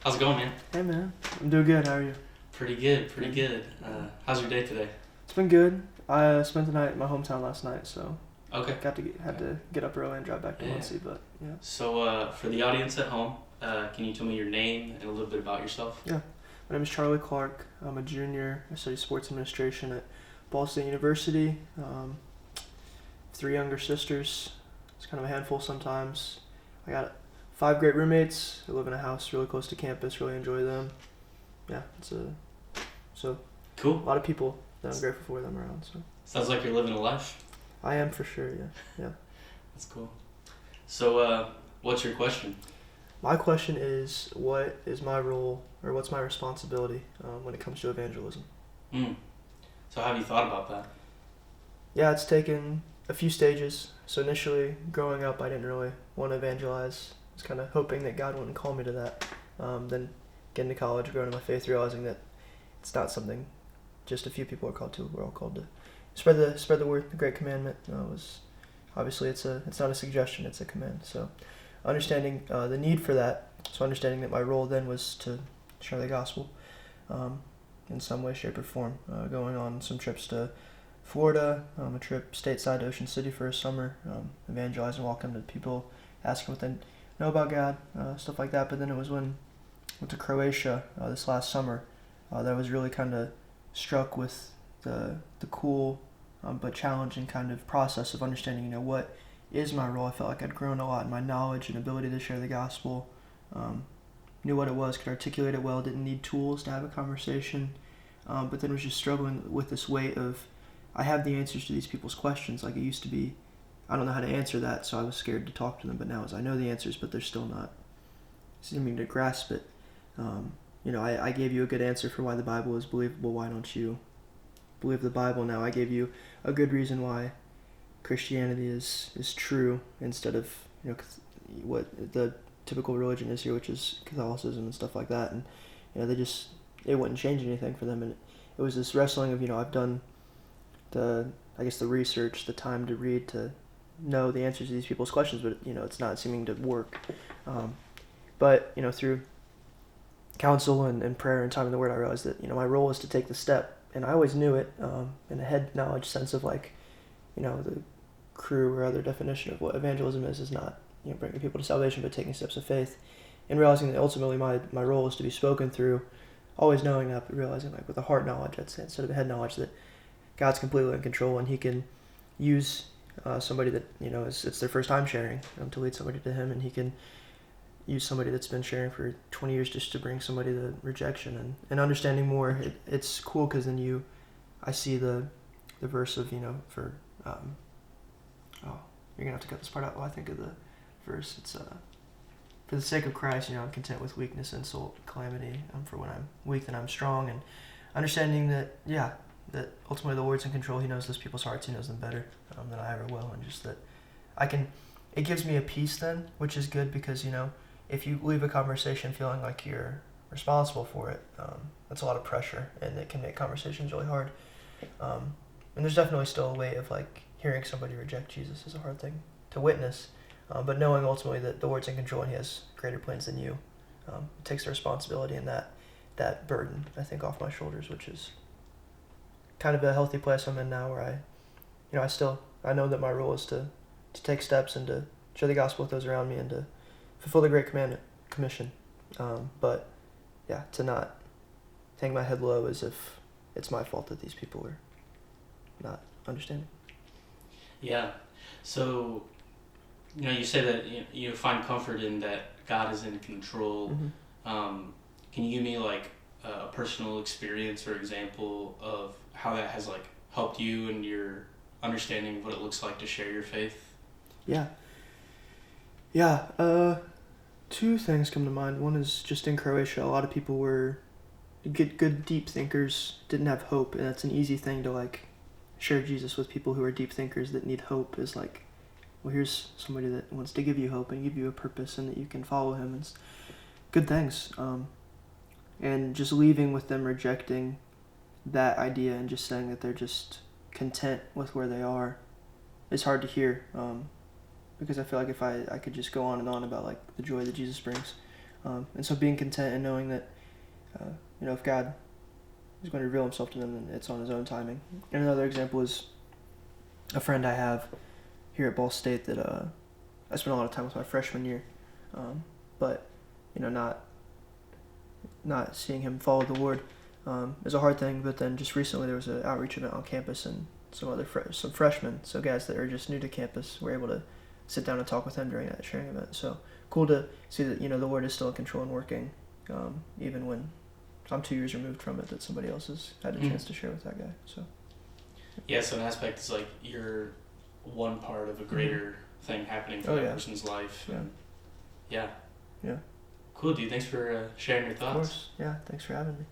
How's it going, man? Hey man, I'm doing good. How are you? Pretty good, pretty good. How's your day today? It's been good. I spent the night in my hometown last night, so Okay. had to get up early and drive back to Yeah. Muncie. But yeah, So, for the audience at home, can you tell me your name and a little bit about yourself? my name is Charlie Clark. I'm a junior. I study sports administration at Ball State University. 3 younger sisters. It's kind of a handful sometimes. I got 5 great roommates. I live in a house really close to campus. Really enjoy them. Yeah, so a Cool. lot of people that I'm grateful for them around. So Sounds like you're living a life. I am for sure. Yeah. That's cool. So, what's your question? My question is, what is my role, or what's my responsibility when it comes to evangelism? So, how have you thought about that? Yeah, it's taken a few stages. So initially, growing up, I didn't really want to evangelize. I was kind of hoping that God wouldn't call me to that. Then getting to college, growing in my faith, realizing that it's not something just a few people are called to. We're all called to spread the word, the great commandment. Obviously, it's not a suggestion, it's a command. So understanding the need for that, so understanding that my role then was to share the gospel in some way, shape, or form. Going on some trips to Florida, a trip stateside to Ocean City for a summer, evangelizing, walking to people, asking what they know about God, stuff like that. But then it was when I went to Croatia this last summer that I was really kind of struck with the cool but challenging kind of process of understanding, what is my role. I felt like I'd grown a lot in my knowledge and ability to share the gospel, knew what it was, could articulate it well, didn't need tools to have a conversation, but then was just struggling with this weight of, I have the answers to these people's questions. Like it used to be, I don't know how to answer that, so I was scared to talk to them, but now as I know the answers, but they're still not seeming to grasp it. I gave you a good answer for why the Bible is believable. Why don't you believe the Bible now? I gave you a good reason why Christianity is true instead of what the typical religion is here, which is Catholicism and stuff like that. And it wouldn't change anything for them. And it was this wrestling of I've done the research, the time to read, to know the answers to these people's questions, but it's not seeming to work. But through counsel and prayer and time in the Word, I realized that my role is to take the step, and I always knew it in a head knowledge sense of the crew or other definition of what evangelism is not bringing people to salvation, but taking steps of faith, and realizing that ultimately my role is to be spoken through. Always knowing that, but realizing with a heart knowledge, I'd say, instead of a head knowledge, that God's completely in control, and He can use somebody that it's their first time sharing to lead somebody to Him, and He can use somebody that's been sharing for 20 years just to bring somebody to rejection and understanding more. It's cool because then I see the verse of for you're gonna have to cut this part out while I think of the verse. It's for the sake of Christ, I'm content with weakness, insult, calamity. For when I'm weak, then I'm strong, and understanding that that ultimately the Lord's in control. He knows those people's hearts. He knows them better than I ever will, and just that it gives me a peace then, which is good because if you leave a conversation feeling like you're responsible for it, that's a lot of pressure, and it can make conversations really hard. And there's definitely still a way of hearing somebody reject Jesus is a hard thing to witness, but knowing ultimately that the Lord's in control and He has greater plans than you, it takes the responsibility and that burden, I think, off my shoulders, which is kind of a healthy place I'm in now, where I know that my role is to take steps and to share the gospel with those around me and to fulfill the Great Commission. But to not hang my head low as if it's my fault that these people are not understanding. Yeah. So, you say that you find comfort in that God is in control. Mm-hmm. Can you give me a personal experience or example of how that has helped you in your understanding of what it looks like to share your faith? Yeah. 2 things come to mind. One is just in Croatia, a lot of people were good deep thinkers, didn't have hope, and that's an easy thing to share Jesus with people who are deep thinkers that need hope. Is well, here's somebody that wants to give you hope and give you a purpose and that you can follow Him. It's good things. And just leaving with them rejecting that idea and just saying that they're just content with where they are is hard to hear. because I feel like if I could just go on and on about like the joy that Jesus brings, and so being content and knowing that, if God is going to reveal Himself to them, then it's on His own timing. And another example is a friend I have here at Ball State that I spent a lot of time with my freshman year, but not seeing him follow the Lord is a hard thing. But then just recently there was an outreach event on campus, and some freshmen, so guys that are just new to campus, were able to sit down and talk with him during that sharing event. So cool to see that the Lord is still in control and working, even when I'm 2 years removed from it, that somebody else has had a chance to share with that guy. So yeah, so an aspect is like you're one part of a greater thing happening for that person's life. Yeah. Yeah. Cool, dude. Thanks for sharing your thoughts. Of course. Yeah. Thanks for having me.